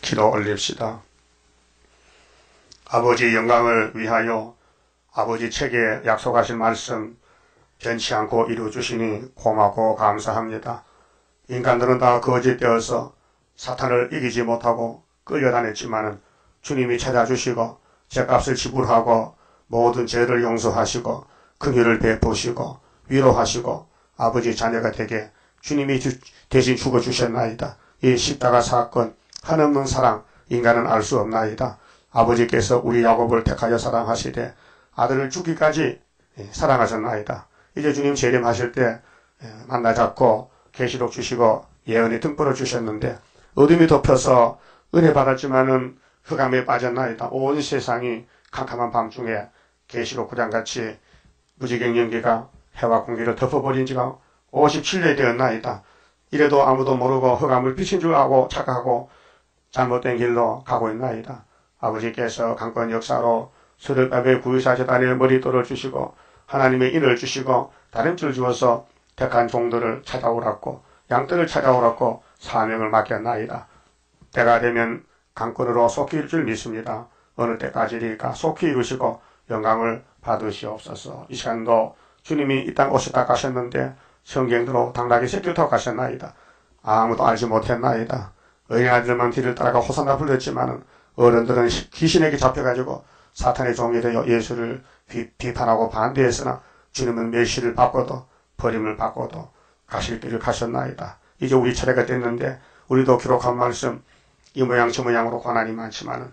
기도 올립시다. 아버지 영광을 위하여 아버지 책에 약속하신 말씀 변치 않고 이루어주시니 고맙고 감사합니다. 인간들은 다 거짓되어서 사탄을 이기지 못하고 끌려다녔지만은 주님이 찾아주시고 죄값을 지불하고 모든 죄를 용서하시고 긍휼을 베푸시고 위로하시고 아버지 자녀가 되게 주님이 대신 죽어주셨나이다. 이 십자가 사건 한없는 사랑 인간은 알 수 없나이다. 아버지께서 우리 야곱을 택하여 사랑하시되 아들을 죽기까지 사랑하셨나이다. 이제 주님 재림하실 때 만나 잡고 계시록 주시고 예언의 등불을 주셨는데 어둠이 덮여서 은혜 받았지만은 흑암에 빠졌나이다. 온 세상이 캄캄한 밤중에 계시록 9장같이 무지갱년기가 해와 공기를 덮어버린 지가 57년이 되었나이다. 이래도 아무도 모르고 흑암을 비친 줄 알고 착각하고 잘못된 길로 가고 있나이다. 아버지께서 강권 역사로 수렵밥에 구유사제단에 머리돌을 주시고 하나님의 인을 주시고 다림줄 주어서 택한 종들을 찾아오라고 양떼를 찾아오라고 사명을 맡겼나이다. 때가 되면 강권으로 속히 이룰 줄 믿습니다. 어느 때까지리까 속히 이루시고 영광을 받으시옵소서. 이 시간도 주님이 이 땅 오셨다 가셨는데 성경대로 당나귀 새끼를 타고 가셨나이다. 아무도 알지 못했나이다. 어린아이들만 뒤를 따라가 호산나 불렀지만은 어른들은 귀신에게 잡혀가지고 사탄의 종이 되어 예수를 비판하고 반대했으나 주님은 멸시를 받고도 버림을 받고도 가실 길을 가셨나이다. 이제 우리 차례가 됐는데 우리도 기록한 말씀 이 모양 저 모양으로 고난이 많지만은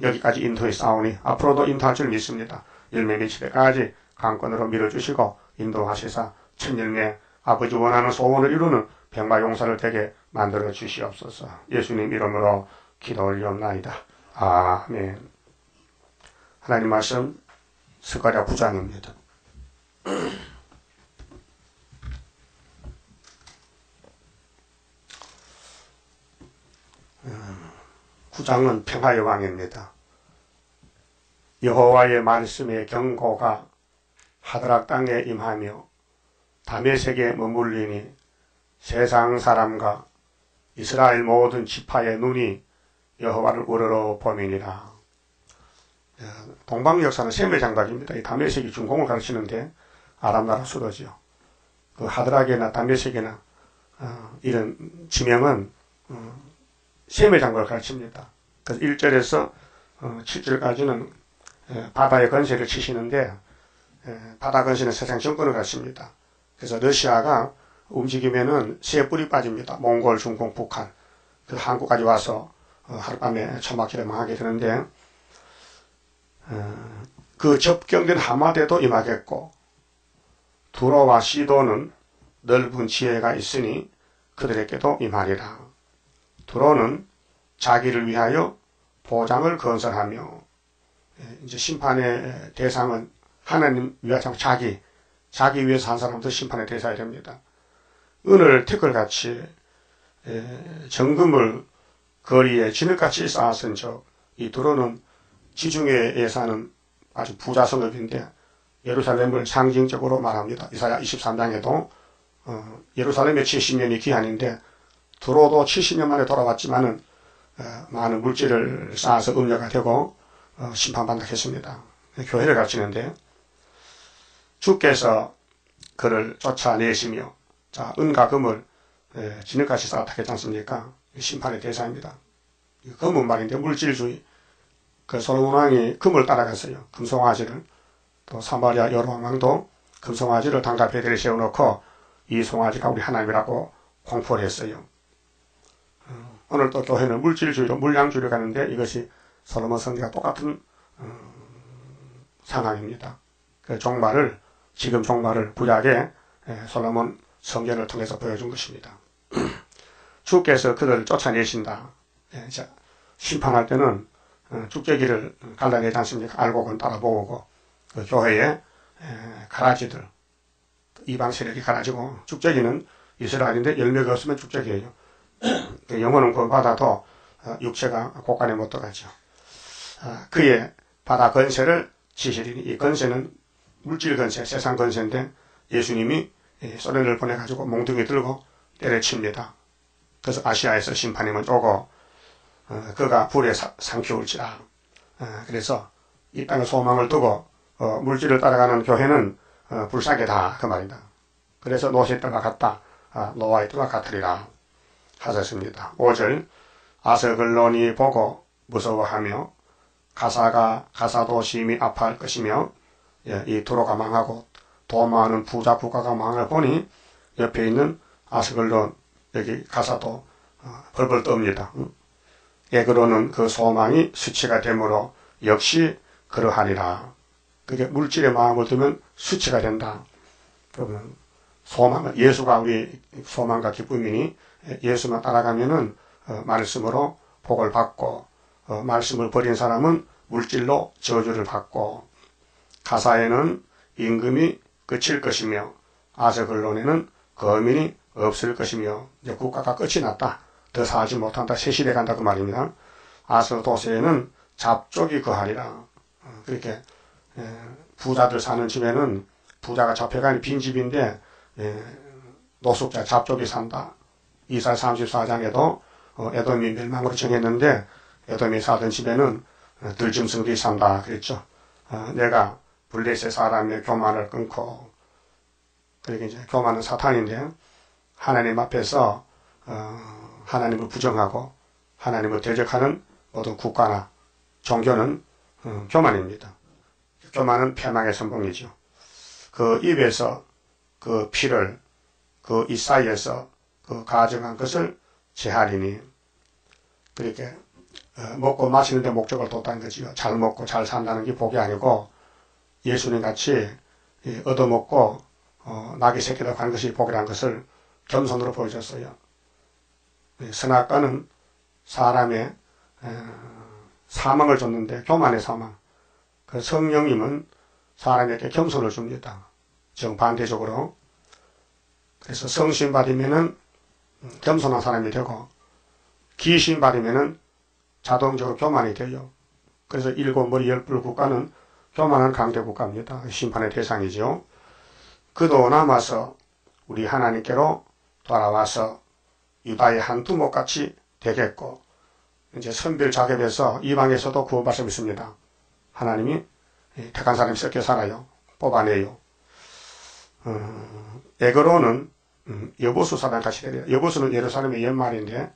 여기까지 인도해 싸우니 앞으로도 인도할 줄 믿습니다. 열매 맺히기까지 강권으로 밀어주시고 인도하시사 천열매 아버지 원하는 소원을 이루는 백마용사를 되게 만들어 주시옵소서. 예수님 이름으로 기도 올리옵나이다. 아멘. 하나님 말씀 스가랴 9장입니다. 9장은 평화의 왕입니다. 여호와의 말씀의 경고가 하드락 땅에 임하며 다메섹에 머물리니 세상 사람과 이스라엘 모든 지파의 눈이 여호와를 우러러 보미니라. 동방 역사는 셈의 장박입니다. 이 다메섹이 중공을 가르치는데 아람 나라 수도죠. 그 하드락이나 다메섹이나 이런 지명은 셈의 장박을 가르칩니다. 그래서 1절에서 7절까지는 바다의 건세를 치시는데 바다 건세는 세상 정권을 가르칩니다. 그래서 러시아가 움직이면은 새 뿔이 빠집니다. 몽골, 중공, 북한. 그래서 한국까지 와서 하룻밤에 처막히를 망하게 되는데 그 접경된 하마대도 임하겠고 두로와 시도는 넓은 지혜가 있으니 그들에게도 임하리라. 두로는 자기를 위하여 보장을 건설하며 이제 심판의 대상은 하나님 위하여 자기 위해서 한 사람도 심판의 대상이 됩니다. 은을 태클같이 정금을 거리에 진흙같이 쌓았은 적 이 두로는 지중해에 사는 아주 부자 성읍인데 예루살렘을 상징적으로 말합니다. 이사야 23장에도 예루살렘의 70년이 기한인데 두로도 70년 만에 돌아왔지만은 많은 물질을 쌓아서 음녀가 되고 심판받는다 했습니다. 교회를 가르치는데 주께서 그를 쫓아내시며 자 은과 금을 진흙같이 쌓았다 했지 않습니까? 심판의 대상입니다. 금은 말인데 물질주의. 그 솔로몬 왕이 금을 따라갔어요. 금송아지를. 또 사마리아 여로왕 왕도 금송아지를 단가 베델에 세워놓고 이 송아지가 우리 하나님이라고 공포를 했어요. 오늘 또 교회는 물질주의로 물량주의로 가는데 이것이 솔로몬 성리가 똑같은 상황입니다. 그 종말을 지금 종말을 구약에 솔로몬 성전을 통해서 보여준 것입니다. 주께서 그들을 쫓아내신다. 심판할 때는 축제기를 갈라내지 않습니까? 알곡은 따라 모으고 그 교회에 가라지들 이방 세력이 가라지고 축제기는 이스라엘인데 열매가 없으면 축제기예요. 영혼은 구원받아도 육체가 곳간에 못 들어가죠. 그의 바다 건세를 지시리니 이 건세는 물질 건세, 세상 건세인데 예수님이 소련을 보내가지고 몽둥이 들고 때려칩니다. 그래서 아시아에서 심판이 먼저 오고 그가 불에 삼키울지라. 그래서 이 땅의 소망을 두고 물질을 따라가는 교회는 불쌍하다 그 말이다. 그래서 노시 때와 같다. 노아의 때와 같으리라 하셨습니다. 5절 아스글론이 보고 무서워하며 가사도 심히 아파할 것이며 이 도로가 망하고 도마하는 부자 국가가 망을 보니 옆에 있는 아스글론 여기 가사도 벌벌 떱니다. 에그로는 그 소망이 수치가 되므로 역시 그러하리라. 그게 물질의 마음을 두면 수치가 된다. 그러면 소망, 예수가 우리 소망과 기쁨이니 예수만 따라가면은 말씀으로 복을 받고 말씀을 버린 사람은 물질로 저주를 받고 가사에는 임금이 그칠 것이며 아스글론에는 거민이 없을 것이며 이제 국가가 끝이 났다. 더 살지 못한다. 새 시대 간다 그 말입니다. 아스도세에는 잡족이 거하리라. 그렇게 부자들 사는 집에는 부자가 잡혀가니 빈집인데 노숙자 잡족이 산다. 이사 34장에도 에돔이 멸망으로 정했는데 에돔이 사던 집에는 들짐승들이 산다 그랬죠. 내가 블레셋 사람의 교만을 끊고 그러니까 이제 교만은 사탄인데 하나님 앞에서 하나님을 부정하고 하나님을 대적하는 모든 국가나 종교는 교만입니다. 교만은 패망의 선봉이죠. 그 입에서 그 피를 그 이 사이에서 그 가정한 것을 제하리니 그렇게 먹고 마시는 데 목적을 뒀다는 거지요. 잘 먹고 잘 산다는 게 복이 아니고 예수님 같이 얻어먹고 낙이 새끼다 가는 것이 복이라는 것을 겸손으로 보여줬어요. 선악과는 사람의 사망을 줬는데 교만의 사망. 그 성령님은 사람에게 겸손을 줍니다. 정반대적으로. 그래서 성신 받으면은 겸손한 사람이 되고 기신 받으면은 자동적으로 교만이 돼요. 그래서 일곱 머리 열불 국가는 교만한 강대 국가입니다. 심판의 대상이죠. 그도 남아서 우리 하나님께로 돌아와서 유다의 한 두목같이 되겠고 이제 선별 자격에서 이방에서도 구원받을 수 있습니다. 하나님이 택한 사람이 섞여 살아요. 뽑아내요. 에그로는 여보수 사람 같이 되래요. 여보수는 예루살렘의 옛말인데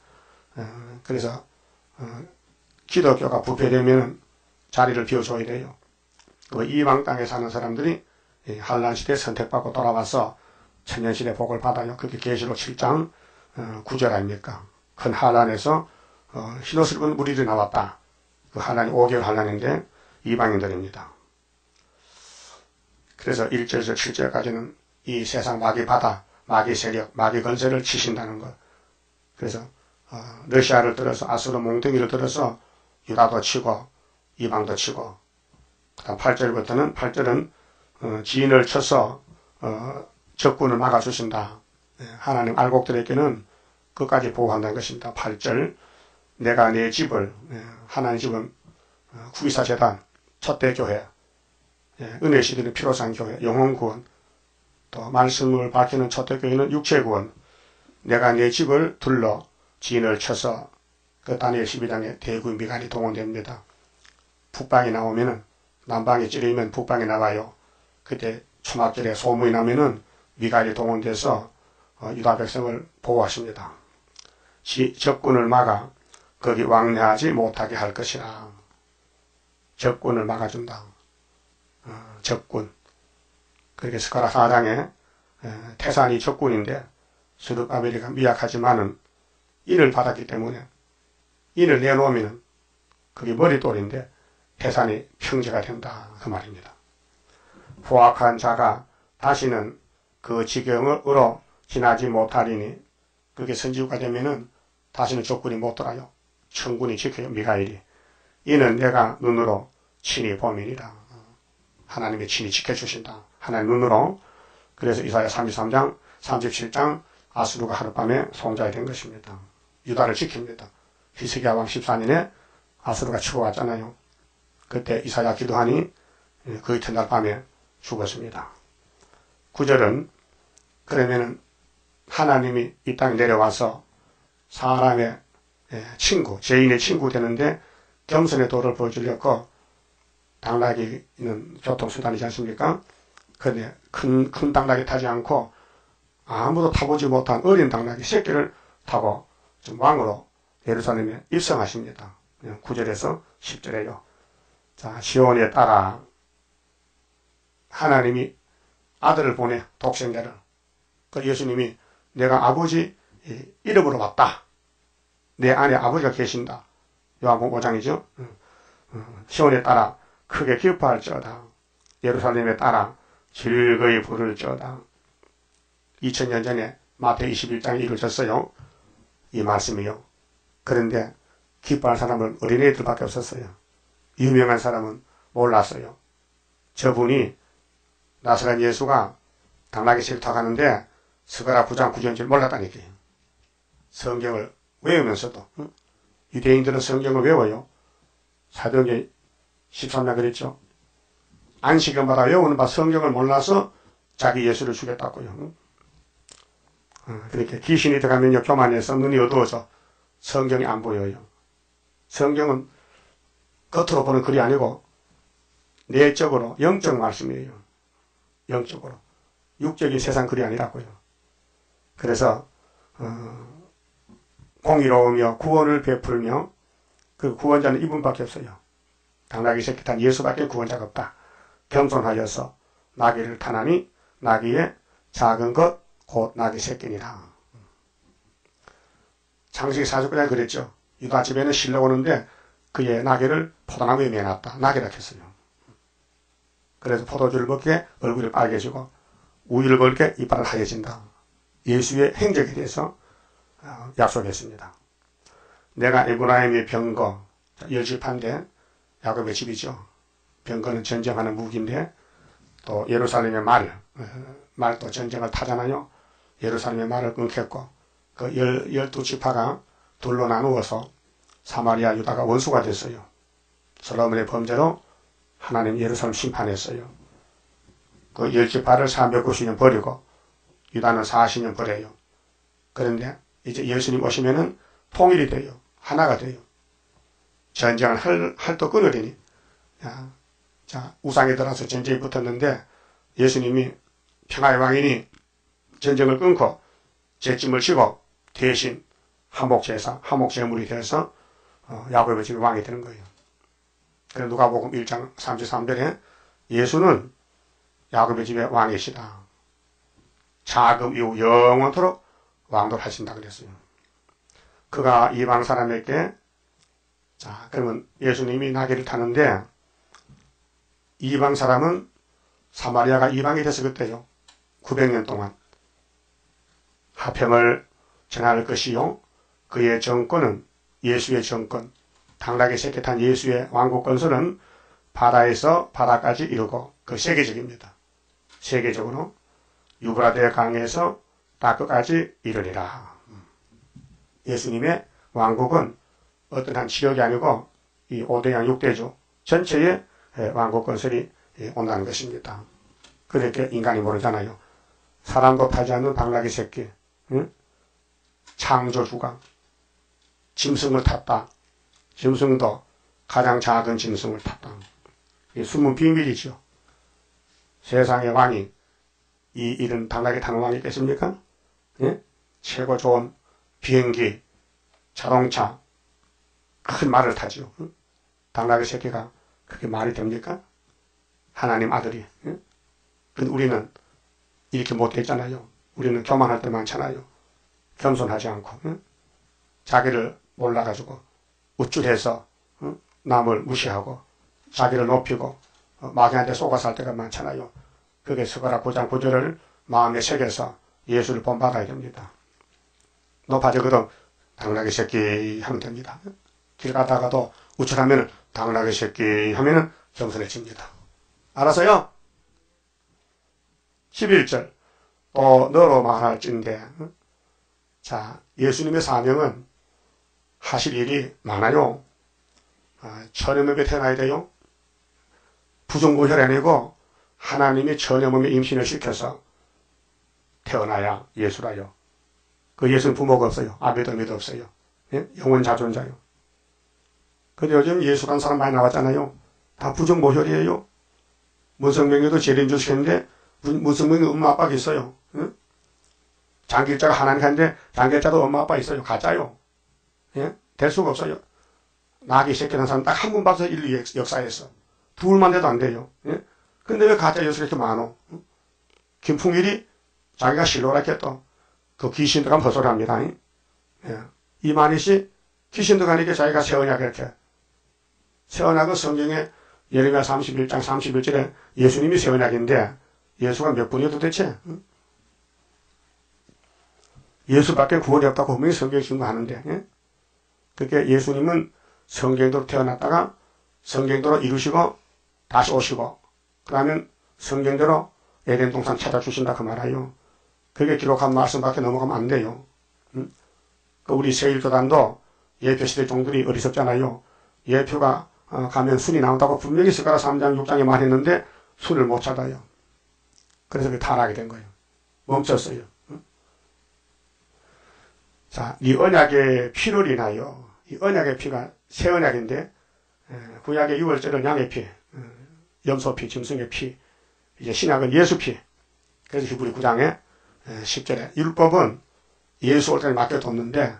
그래서 기독교가 부패되면 자리를 비워줘야 돼요. 그 이방 땅에 사는 사람들이 한란시대에 선택받고 돌아와서 천년시대 복을 받아요. 그게 계시록 7장 9절 아닙니까? 큰 한란에서 흰옷을 입은 무리들이 나왔다. 그 한란이 5개월 한란인데 이방인들입니다. 그래서 1절에서 7절까지는 이 세상 마귀 바다, 마귀 세력, 마귀 건설을 치신다는 것. 그래서 러시아를 들어서 아수르 몽둥이를 들어서 유다도 치고 이방도 치고 그다음 8절부터는 8절은 지인을 쳐서 적군을 막아주신다. 하나님 알곡들에게는 끝까지 보호한다는 것입니다. 8절 내가 내 집을 하나님 집은 구이사재단 첫대교회 은혜 시대는 피로산 교회 영혼구원 또 말씀을 밝히는 첫대교회는 육체구원 내가 내 집을 둘러 진을 쳐서 그 다니엘 12장에 대구 미간이 동원됩니다. 북방이 나오면은 남방이 찌르면 북방이 나와요. 그때 초막절에 소문이 나면은 미간이 동원돼서 유다 백성을 보호하십니다. 적군을 막아 거기 왕래하지 못하게 할 것이라. 적군을 막아준다. 적군. 그렇게 스가랴 4장에 태산이 적군인데 스룹바벨이 미약하지만은 인을 받았기 때문에 인을 내놓으면 그게 머리돌인데 태산이 평제가 된다 그 말입니다. 포악한 자가 다시는 그 지경으로 지나지 못하리니 그렇게 선지후가 되면은 다시는 적군이 못 돌아요. 천군이 지켜요. 미가엘이. 이는 내가 눈으로 친히 보민이라. 하나님이 친히 지켜주신다. 하나님 눈으로. 그래서 이사야 33장 37장 아수르가 하룻밤에 송자가 된 것입니다. 유다를 지킵니다. 히스기야 왕 14년에 아수르가 치고 왔잖아요. 그때 이사야 기도하니 그 이튿날 밤에 죽었습니다. 9절은 그러면은 하나님이 이 땅에 내려와서 사람의 친구, 죄인의 친구 되는데 겸손의 도를 보여주려고 당나귀는 교통수단이지 않습니까? 그런데 큰 당나귀 타지 않고 아무도 타보지 못한 어린 당나귀 새끼를 타고 좀 왕으로 예루살렘에 입성하십니다. 9절에서 10절에요. 자, 시온에 따라 하나님이 아들을 보내, 독생자를. 그 예수님이 내가 아버지 이름으로 왔다. 내 안에 아버지가 계신다. 요한복음 5장이죠. 시온에 따라 크게 기뻐할지어다. 예루살렘에 따라 즐거이 부를지어다. 2000년 전에 마태복음 21장에 이루어졌어요. 이 말씀이요. 그런데 기뻐할 사람은 어린애들밖에 없었어요. 유명한 사람은 몰랐어요. 저분이 나사렛 예수가 당나귀 새를 타고 가는데 스가랴 9장 9절인 줄 몰랐다니까요. 성경을 외우면서도 유대인들은 성경을 외워요. 사도행전 13장 그랬죠. 안식일마다 외우는 바 성경을 몰라서 자기 예수를 죽였다고요. 그렇게 귀신이 들어가면요 교만해서 눈이 어두워져 성경이 안 보여요. 성경은 겉으로 보는 글이 아니고 내적으로 영적 말씀이에요. 영적으로. 육적인 세상 글이 아니라고요. 그래서 공의로우며 구원을 베풀며 그 구원자는 이분밖에 없어요. 당나귀 새끼 탄 예수밖에 구원자가 없다. 겸손하여서 나귀를 타나니 나귀의 작은 것 곧 나귀 새끼니라. 창세기 49장에 그랬죠. 유다 집에는 신랑 오는데 그의 나귀를 포도나무에 매놨다. 나귀라 했어요. 그래서 포도주를 먹게 얼굴이 빨개지고 우유를 먹게 이빨을 하얘진다. 예수의 행적에 대해서 약속했습니다. 내가 에브라임의 병거, 열집한데 야곱의 집이죠. 병거는 전쟁하는 무기인데 또 예루살렘의 말도 전쟁을 타잖아요. 예루살렘의 말을 끊겠고 그 12지파가 둘로 나누어서 사마리아 유다가 원수가 됐어요. 솔로몬의 범죄로 하나님 예루살렘 심판했어요. 그 10지파를 390년 버리고 유다는 40년 버려요. 그런데 이제 예수님 오시면은 통일이 돼요. 하나가 돼요. 전쟁을 할도 끊으리니. 자, 우상에 들어서 전쟁이 붙었는데 예수님이 평화의 왕이니 전쟁을 끊고 제짐을 지고 대신 화목제사, 화목제물이 되어서 야곱의 집의 왕이 되는 거예요. 그래서 누가복음 1장 33절에 예수는 야곱의 집의 왕이시다. 자금 이후 영원토록 왕도를 하신다 그랬어요. 그가 이방 사람에게 자 그러면 예수님이 나귀를 타는데 이방 사람은 사마리아가 이방이 돼서 그때요. 900년 동안 화평을 전할 것이요. 그의 정권은 예수의 정권, 당나귀 새끼 탄 예수의 왕국 건설은 바다에서 바다까지 이루고 그 세계적입니다. 세계적으로 유브라데 강에서 땅끝까지 이르리라. 예수님의 왕국은 어떤 한 지역이 아니고 이 5대양 6대주 전체의 왕국 건설이 온다는 것입니다. 그렇게 인간이 모르잖아요. 사람도 타지 않는 당나귀 새끼, 응? 창조주가 짐승을 탔다. 짐승도 가장 작은 짐승을 탔다. 이 숨은 비밀이죠. 세상의 왕이 이런 당나귀 타는 왕이 있겠습니까? 예? 최고 좋은 비행기, 자동차, 큰 말을 타죠. 응? 당나귀 새끼가 그게 말이 됩니까? 하나님 아들이. 응? 근데 우리는 이렇게 못했잖아요. 우리는 교만할 때 많잖아요. 겸손하지 않고 응? 자기를 몰라가지고 우쭐해서 응? 남을 무시하고 자기를 높이고 마귀한테 속아서 할 때가 많잖아요. 그게 스가랴 9장 9절을 마음에 새겨서 예수를 본받아야 됩니다. 높아지거든 당나귀 새끼 하면 됩니다. 길 가다가도 우쭐하면 당나귀 새끼 하면 겸손해집니다. 알아서요? 11절 또 너로 말할진대. 자, 예수님의 사명은 하실 일이 많아요. 천여 몸에 태어나야 돼요. 부정부혈이 아니고 하나님이 천여 몸에 임신을 시켜서 태어나야 예수라요. 그 예수는 부모가 없어요. 아비도 어미도 없어요. 예? 영원 자존자요. 근데 요즘 예수라는 사람 많이 나왔잖아요. 다 부정모혈이에요. 문성명에도 재림주 시켰는데 문성명이 엄마 아빠가 있어요. 예? 장길자가 하나님한테 장길자도 엄마 아빠 있어요. 가짜요. 예? 될 수가 없어요. 나귀 새끼라는 사람 딱 한 번 봐서 인류 역사에서 둘만 돼도 안 돼요. 예? 근데 왜 가짜 예수 이렇게 많어? 김풍일이 자기가 실로라게 또 그 귀신들 가면 헛소리합니다. 예. 이만희씨 귀신들 가니까 자기가 세언약 이렇게 세언약은 성경에 예레미야 31장 31절에 예수님이 세언약인데 예수가 몇 분이요 도대체? 예수밖에 구원이 없다고 분명히 성경에 증거하는데 예? 그렇게 예수님은 성경대로 태어났다가 성경대로 이루시고 다시 오시고 그러면 성경대로 에덴 동산 찾아주신다 그 말이에요. 그게 기록한 말씀밖에 넘어가면 안 돼요. 우리 세일교단도 예표시대 종들이 어리석잖아요. 예표가 가면 순이 나온다고 분명히 스가랴 3장 6장에 말했는데 순을 못 찾아요. 그래서 그 타락이 된 거예요. 멈췄어요. 자, 이 언약의 피를 인하여 이 언약의 피가 새 언약인데 구약의 6월절은 양의 피, 염소피, 짐승의 피, 이제 신약은 예수 피. 그래서 히브리 9장에 10절에 율법은 예수 올 때를 맡겨뒀는데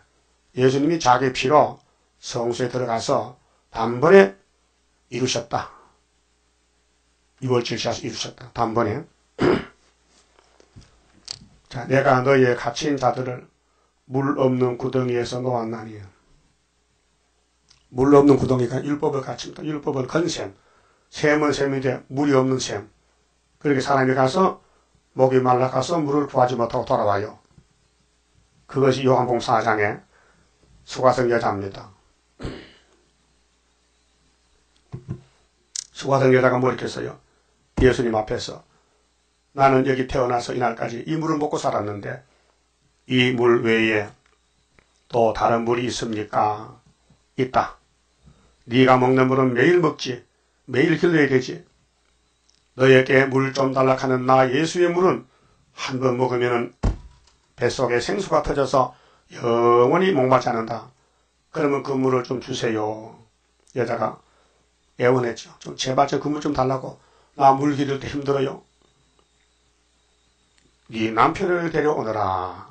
예수님이 자기 피로 성소에 들어가서 단번에 이루셨다. 6월 7일에 이루셨다. 단번에. 자, 내가 너희의 갇힌 자들을 물 없는 구덩이에서 놓았나니. 물 없는 구덩이가 율법을 갇힌다. 율법은 건샘. 샘은 샘인데 물이 없는 샘. 그렇게 사람이 가서 목이 말라가서 물을 구하지 못하고 돌아와요. 그것이 요한복음 4장의 수가성 여자입니다. 수가성 여자가 뭐 했겠어요? 예수님 앞에서 나는 여기 태어나서 이날까지 이 물을 먹고 살았는데 이 물 외에 또 다른 물이 있습니까? 있다. 네가 먹는 물은 매일 먹지. 매일 길러야 되지. 너에게 물 좀 달라 하는 나 예수의 물은 한 번 먹으면 뱃속에 생수가 터져서 영원히 목마르지 않는다. 그러면 그 물을 좀 주세요. 여자가 애원했죠. 좀 제발 그 물 좀 달라고. 나 물 기를 때 힘들어요. 네 남편을 데려오너라.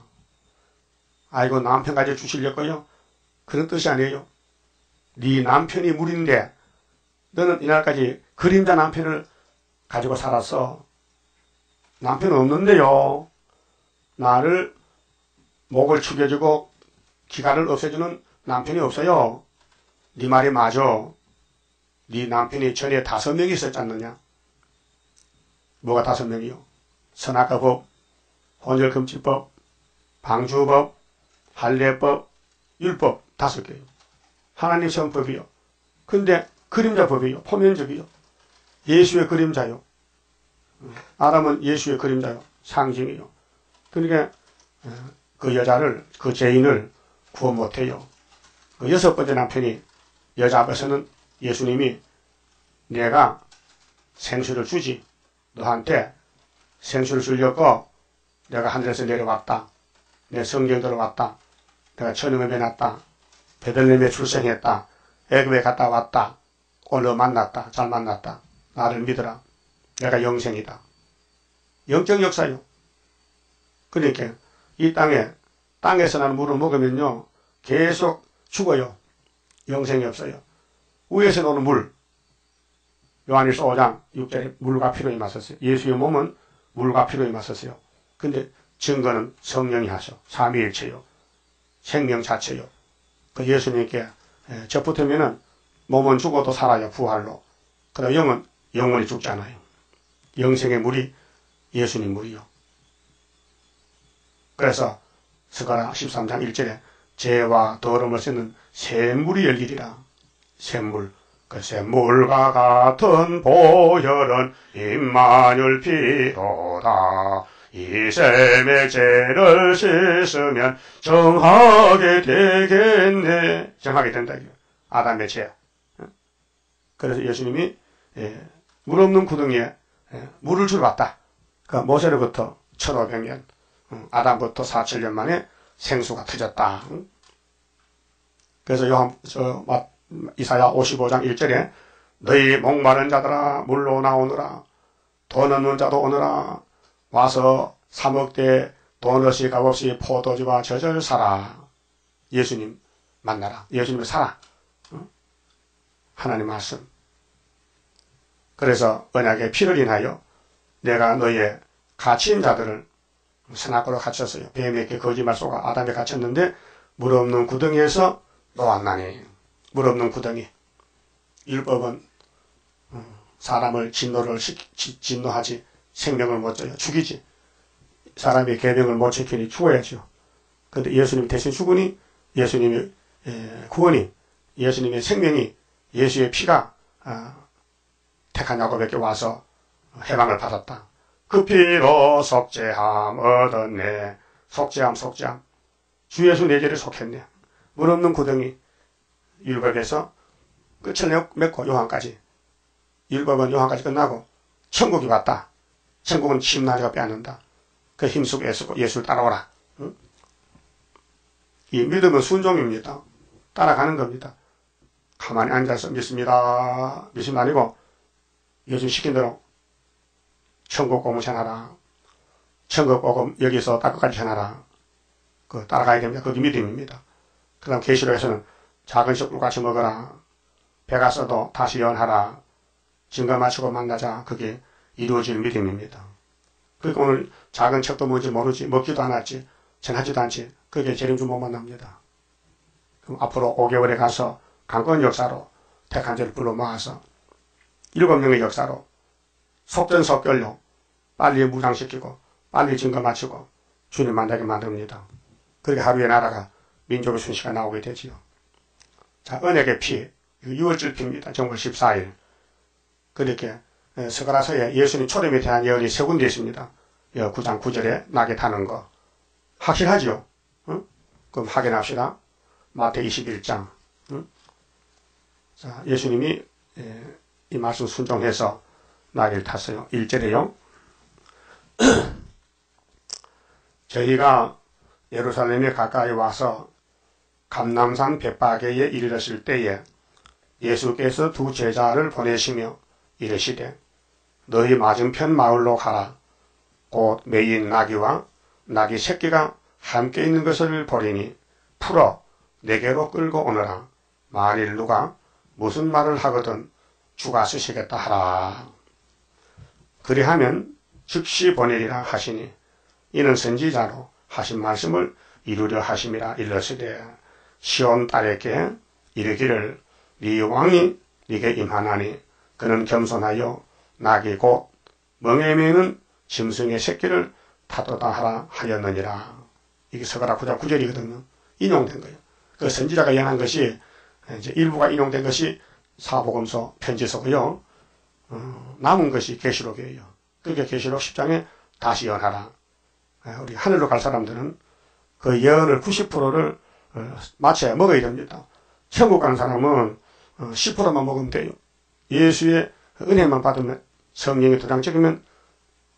아이고 남편까지 주시려고요? 그런 뜻이 아니에요. 네 남편이 물인데 너는 이날까지 그림자 남편을 가지고 살았어. 남편 없는데요. 나를 목을 축여주고 기가를 없애주는 남편이 없어요. 네 말이 맞아. 네 남편이 전에 5명이 있었지 않느냐? 뭐가 5명이요? 선악과법, 혼혈금지법, 방주법, 할례법, 율법 5개요. 하나님 선법이요. 근데 그림자법이요. 포면적이요. 예수의 그림자요. 아담은 예수의 그림자요. 상징이요. 그러니까 그 여자를, 그 죄인을 구원 못해요. 그 6번째 남편이 여자 앞에서는 예수님이 내가 생수를 주지. 너한테 생수를 주려고 내가 하늘에서 내려왔다. 내 성경대로 왔다. 내가 천형을 배났다. 베들레헴에 출생했다. 애굽에 갔다 왔다. 오늘 만났다. 잘 만났다. 나를 믿어라. 내가 영생이다. 영적 역사요. 그러니까 이 땅에서 나는 물을 먹으면요. 계속 죽어요. 영생이 없어요. 위에서 나오는 물. 요한일서 5장 6절에 물과 피로 임하셨어요. 예수의 몸은 물과 피로 임하셨어요. 근데 증거는 성령이 하셔. 삼위일체요. 생명 자체요. 그 예수님께 접붙으면은 몸은 죽어도 살아요. 부활로. 그러나 영은 영원히 죽지 않아요. 영생의 물이 예수님 물이요. 그래서 스가랴 13장 1절에 죄와 더러움을 씻는 샘물이 열리리라. 샘물. 그 샘물과 같은 보혈은 임마누엘 피로다. 이 샘의 죄를 씻으면 정하게 되겠네. 정하게 된다. 아담의 죄. 그래서 예수님이 물 없는 구덩이에 물을 주러 왔다. 그 모세로부터 1500년, 아담부터 4000년 만에 생수가 터졌다. 그래서 이사야 55장 1절에 너희 목마른 자들아 물로 나오느라 돈 없는 자도 오너라 와서 사먹되 돈 없이 값없이 포도주와 젖을 사라. 예수님 만나라. 예수님을 사라. 하나님 말씀. 그래서 언약의 피를 인하여 내가 너희의 갇힌 자들을 선악과로 갇혔어요. 뱀에게 거짓말 속아 아담에 갇혔는데 물 없는 구덩이에서 놓았나니. 물 없는 구덩이. 율법은 사람을 진노하지 생명을 못 줘요. 죽이지. 사람이 계명을 못 지키니 죽어야죠. 그런데 예수님 대신 죽으니 예수님의 구원이, 예수님의 생명이, 예수의 피가 택한 야곱에게 와서 해방을 받았다. 그 피로 속죄함 얻었네. 속죄함. 주 예수 내 죄를 속했네. 물 없는 구덩이. 율법에서 끝을 맺고 요한까지. 율법은 요한까지 끝나고 천국이 왔다. 천국은 심나리가 빼앗는다. 그 힘쓰고 애쓰고 예수를 따라오라. 응? 이 믿음은 순종입니다. 따라가는 겁니다. 가만히 앉아서 믿습니다. 믿음이 아니고 예수 시킨 대로 천국 복음 전하라. 천국 복음 여기서 땅끝까지 전하라. 그 따라가야 됩니다. 그게 믿음입니다. 그 다음 계시록에서는 작은 떡 같이 먹어라. 배가 써도 다시 연하라. 증거 맞추고 만나자. 그게 이루어질 믿음입니다. 그러니까 오늘 작은 척도 뭔지 모르지, 먹지도 않았지, 전하지도 않지. 그게 재림주 못 만납니다. 그럼 앞으로 5개월에 가서 강권 역사로 택한 자를 불러 모아서 7명의 역사로 속전속결로 빨리 무장시키고 빨리 증거 맞추고 주님 만나게 만듭니다. 그렇게 하루의 나라가 민족의 순시가 나오게 되지요. 자, 언약의 피, 6월절 피입니다. 정월 14일. 그렇게 스가랴서에 예수님 초림에 대한 예언이 세 군데 있습니다. 9장 9절에 낙에 타는 거. 확실하지요? 응? 그럼 확인합시다. 마태 21장. 응? 자, 예수님이 이 말씀 순종해서 낙을 탔어요. 1절에요. 저희가 예루살렘에 가까이 와서 감람산 벳바게에 이르렀을 때에 예수께서 두 제자를 보내시며 이르시되 너희 맞은편 마을로 가라. 곧 매인 나귀와 나귀 새끼가 함께 있는 것을 보리니 풀어 내게로 끌고 오너라. 만일 누가 무슨 말을 하거든 주가 쓰시겠다 하라. 그리하면 즉시 보내리라 하시니 이는 선지자로 하신 말씀을 이루려 하심이라. 일러시되 시온 딸에게 이르기를 네 왕이 네게 임하나니 그는 겸손하여 나귀 곧 멍에 매는 짐승의 새끼를 타도다 하라 하였느니라. 이게 스가랴 9장 9절이거든요. 인용된 거예요. 그 선지자가 예언한 것이 이제 일부가 인용된 것이 사복음서 편지서고요. 남은 것이 계시록이에요. 그게 계시록 10장에 다시 예언하라. 우리 하늘로 갈 사람들은 그 예언을 90%를 마쳐야 먹어야 됩니다. 천국 가는 사람은 10%만 먹으면 돼요. 예수의 은혜만 받으면 성령의 도장 찍으면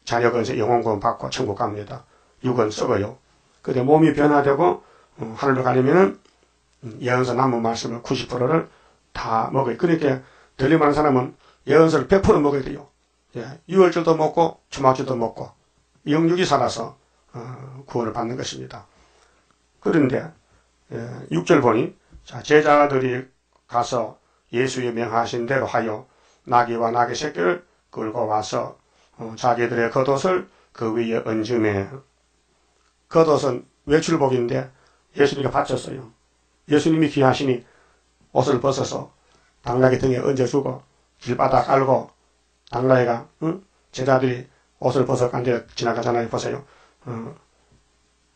자녀가 이제 영혼 구원 받고 천국 갑니다. 육은 썩어요. 근데 몸이 변화되고 하늘로 가려면은 예언서 남은 말씀을 90%를 다 먹어요. 그러니까 들림하는 사람은 예언서를 100% 먹어야 돼요. 유월절도 먹고 주막절도 먹고 영육이 살아서 구원을 받는 것입니다. 그런데 6절 보니 자, 제자들이 가서 예수의 명하신 대로 하여 나귀와 나귀 새끼를 끌고 와서 자기들의 겉옷을 그 위에 얹으매. 겉옷은 외출복인데 예수님이 바쳤어요. 예수님이 귀하시니 옷을 벗어서 당나귀 등에 얹어주고 길바닥 깔고 당나귀가 제자들이 옷을 벗어 간데 지나가잖아요. 보세요.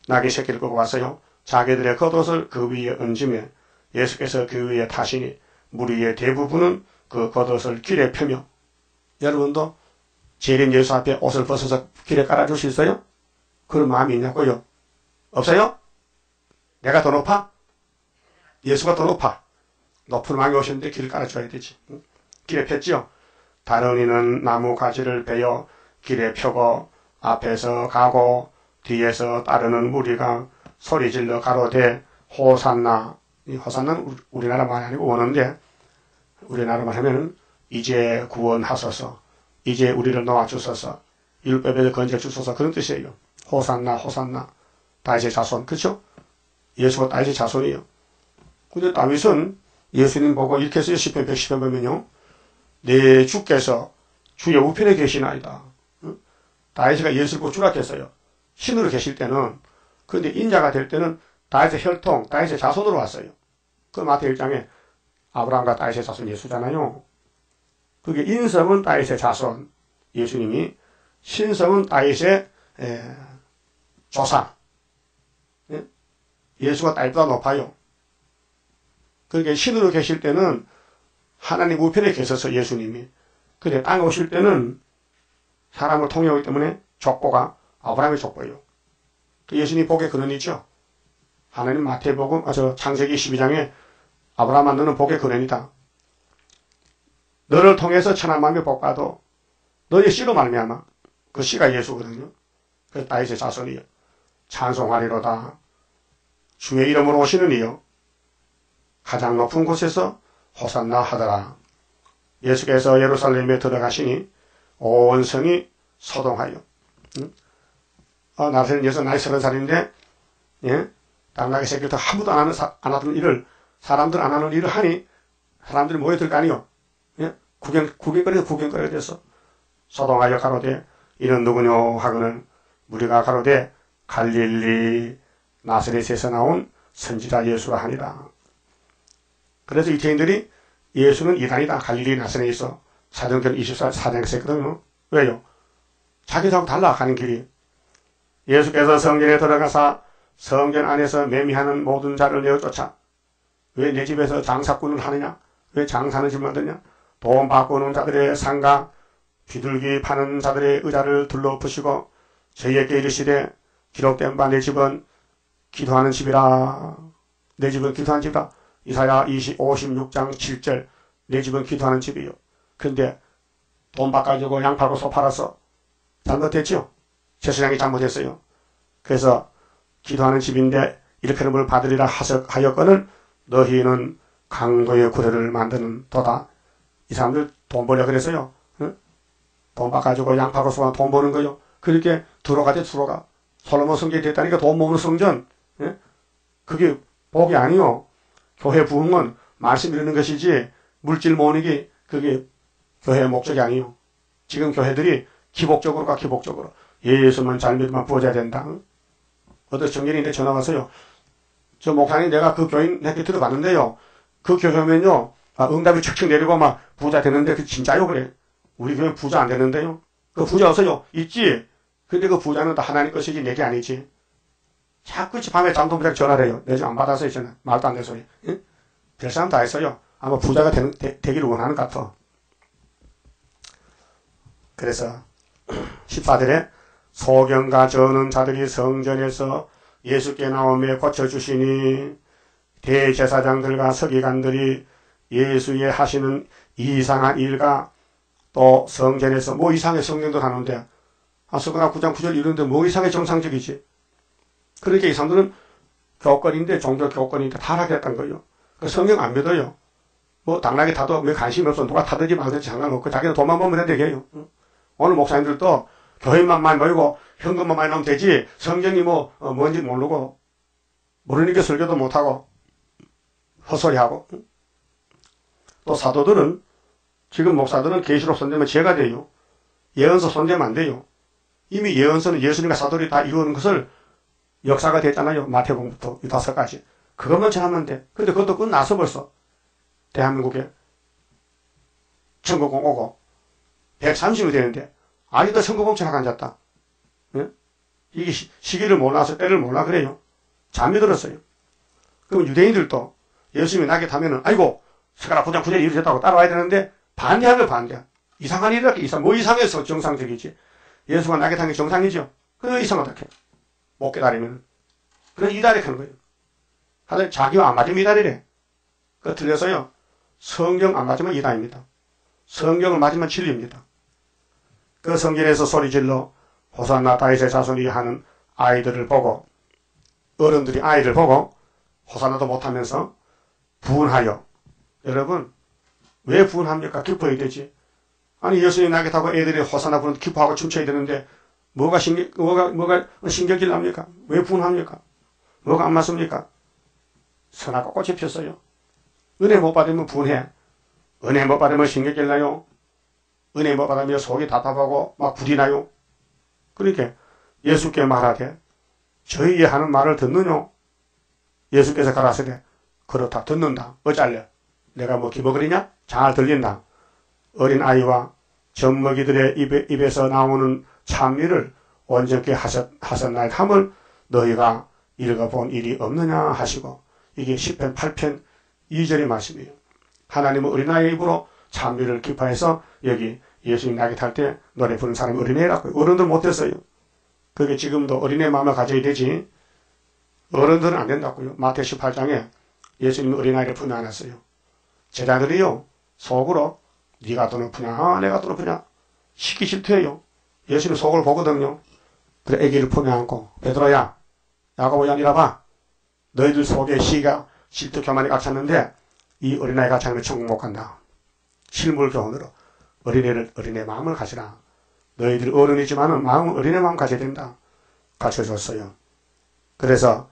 나귀 새끼를 끌고 왔어요. 자기들의 겉옷을 그 위에 얹으며 예수께서 그 위에 타시니 무리의 대부분은 그 겉옷을 길에 펴며. 여러분도 재림 예수 앞에 옷을 벗어서 길에 깔아줄 수 있어요? 그런 마음이 있냐고요? 없어요? 내가 더 높아? 예수가 더 높아. 높은 왕이 오셨는데 길을 깔아줘야 되지. 길에 폈지요? 다른 이는 나무 가지를 베어 길에 펴고 앞에서 가고 뒤에서 따르는 무리가 소리질러 가로되 호산나 이 호산나는 우리나라 말이 아니고 원어인데, 우리나라 말하면 이제 구원하소서, 이제 우리를 놓아주소서, 율법에 건져 주소서, 그런 뜻이에요. 호산나 호산나, 다윗의 자손. 그렇죠? 예수가 다윗의 자손이에요. 근데 다윗은 예수님 보고 이렇게 했어요. 10편 110편 보면요, 내 주께서 주의 우편에 계시나이다. 다윗이가 예수를 보고 주라 했어요. 신으로 계실 때는. 그런데 인자가 될 때는 다윗의 혈통, 다윗의 자손으로 왔어요. 그 마태 1장에 아브라함과 다윗의 자손 예수잖아요. 그게 인성은 다윗의 자손 예수님이, 신성은 다윗의 조상. 예수가 다윗보다 높아요. 그러니까 신으로 계실 때는 하나님 우편에 계셔서 예수님이, 근데 땅에 오실 때는 사람을 통해오기 때문에 족보가 아브라함의 족보예요. 예수님 복의 근원이죠. 하나님 마태복음, 창세기 12장에 아브라함아 너는 복의 근원이다. 너를 통해서 천하 만민이 복받아. 너의 씨로 말미암아. 그 씨가 예수거든요. 그래서 다윗의 자손이요. 찬송하리로다. 주의 이름으로 오시는 이요. 가장 높은 곳에서 호산나 하더라. 예수께서 예루살렘에 들어가시니 온 성이 소동하여. 나는 여기서 나이 30살인데, 예? 당나귀 새끼부터 아무도 안 하던 일을, 사람들 안 하는 일을 하니, 사람들이 모여들 거 아니요. 예? 구경거리가 돼서, 소동하여 가로되, 이는 누구뇨 하거늘, 무리가 가로되, 갈릴리 나사렛에서 나온 선지자 예수라 하니라. 그래서 유대인들이 예수는 이단이다. 갈릴리 나사렛에서 사도행전 24장에서 했거든요. 왜요? 자기들하고 달라 가는 길이. 예수께서 성전에 들어가사 성전 안에서 매미하는 모든 자를 내어쫓아. 왜 내 집에서 장사꾼을 하느냐? 왜 장사는 집 만드냐? 돈 바꾸는 자들의 상가, 비둘기 파는 자들의 의자를 둘러부시고 저희에게 이르시되 기록된 바 내 집은 기도하는 집이라. 내 집은 기도하는 집이라. 이사야 56장 7절. 내 집은 기도하는 집이요. 근데 돈 바꿔주고 양 팔고 소 팔아서 잘못했죠? 제사장이 잘못했어요. 그래서 기도하는 집인데 이렇게 를 받으리라 하였거늘 너희는 강도의 구례를 만드는 도다. 이 사람들 돈 벌려 그랬어요. 응? 돈 바꿔주고 양 팔고 소 돈 버는 거요. 그렇게 들어가대 들어가. 솔로몬 성전이 됐다니까 돈 모으는 성전. 예? 그게 복이 아니요. 교회 부흥은 말씀 이루는 것이지 물질 모으는 게 그게 교회의 목적이 아니요. 지금 교회들이 기복적으로 가 기복적으로. 예수만 잘 믿으면 부어져야 된다. 어떤 청년인데 전화 왔어요. 저 목사님 내가 그 교인한테 들어봤는데요. 그 교회면요. 응답이 척척 내리고 막 부자 되는데 그 진짜요 그래. 우리 교회 부자 안 되는데요. 그 부자 없어요. 있지. 근데 그 부자는 다 하나님 것이지 내 게 아니지. 자꾸 밤에 잠도 못 자고 전화를 해요. 내 집 안 받아서 있잖아. 말도 안 되는 소리. 응? 될 사람 다 했어요. 아마 부자가 되기를 원하는 것 같아. 그래서 14절에 소경과 저는 자들이 성전에서 예수께 나오며 고쳐주시니 대제사장들과 서기관들이 예수의 하시는 이상한 일과 또 성전에서 뭐 이상의 성경도 하는데 서가나 9장 9절 이런데 뭐 이상의 정상적이지. 그러니까 이 사람들은 교권인데 종교 교권인데 타락했던 거예요. 그 성경 안 믿어요. 뭐 당나귀 타도 왜 관심이 없어. 누가 타든지 말든지 상관없고 자기는 돈만 벌면 된다 얘기해요. 오늘 목사님들도 교회만 많이 모이고 현금만 많이 나오면 되지 성경이 뭔지 모르고 모르니까 설교도 못하고 헛소리하고. 또 사도들은 지금 목사들은 계시록 손대면 죄가 돼요. 예언서 손대면 안 돼요. 이미 예언서는 예수님과 사도들이 다 이루는 것을 역사가 됐잖아요. 마태복음부터 이 5가지. 그것만 전하면 돼. 근데 그것도 끝나서 벌써 대한민국에 천국공 오고 130이 되는데 아직도 천국공 전학 앉았다. 예? 이게 시기를 몰라서 때를 몰라 그래요. 잠이 들었어요. 그럼 유대인들도 예수님이 나게 타면은 아이고 스가랴 9장 9절에 이렇게 됐다고 따라와야 되는데 반대하면 반대. 이상한 일이라 뭐 이상해서 정상적이지. 예수가 나게 탄 게 정상이죠. 그 이상하다. 못 깨달으면. 그래서 이달익하는 거예요. 하여튼 자기와 안 맞으면 이달이래. 그거 틀려서요. 성경 안 맞으면 이단입니다. 성경을 맞으면 진리입니다. 그 성전에서 소리질러 호산나 다윗의 자손이 하는 아이들을 보고 어른들이 아이를 보고 호산나도 못하면서 분하여. 여러분, 왜 분합니까? 기뻐야 되지. 아니, 예수님 나게 타고 애들이 호사나 부르는 기뻐하고 춤춰야 되는데, 뭐가 신경질 납니까? 왜 분합니까? 뭐가 안 맞습니까? 선악과 꽃이 폈어요. 은혜 못 받으면 분해. 은혜 못 받으면 신경질 나요. 은혜 못 받으면 속이 답답하고 막 부디나요. 그러니까 예수께 말하되 저희의 하는 말을 듣느뇨. 예수께서 가라사대 그렇다 듣는다. 어쩔래? 내가 뭐 기먹으리냐? 잘 들린다. 어린아이와 젖먹이들의 입에서 나오는 찬미를 온전케 하셨나이다 함을 너희가 읽어본 일이 없느냐 하시고, 이게 시편 8편 2절의 말씀이에요. 하나님은 어린아이의 입으로 찬미를 기뻐해서 여기 예수님 나게 탈 때 노래 부르는 사람이 어린애라고요. 어른들 못했어요. 그게 지금도 어린애 마음을 가져야 되지 어른들은 안 된다고요. 마태 18장에 예수님이 어린아이를 품에 안았어요. 제자들이요 속으로 네가 더 높으냐 내가 더 높으냐 시기 질투해요. 예수님 속을 보거든요. 그래 애기를 품에 안고 베드로야 야고보야 이리 봐. 너희들 속에 시기가 질투 교만이 갇혔는데 이 어린아이가 갇혀면 천국 못 간다. 실물 교훈으로 어린애 마음을 가지라. 너희들 어른이지만은 어린애 마음 가져야 된다. 가르쳐줬어요. 그래서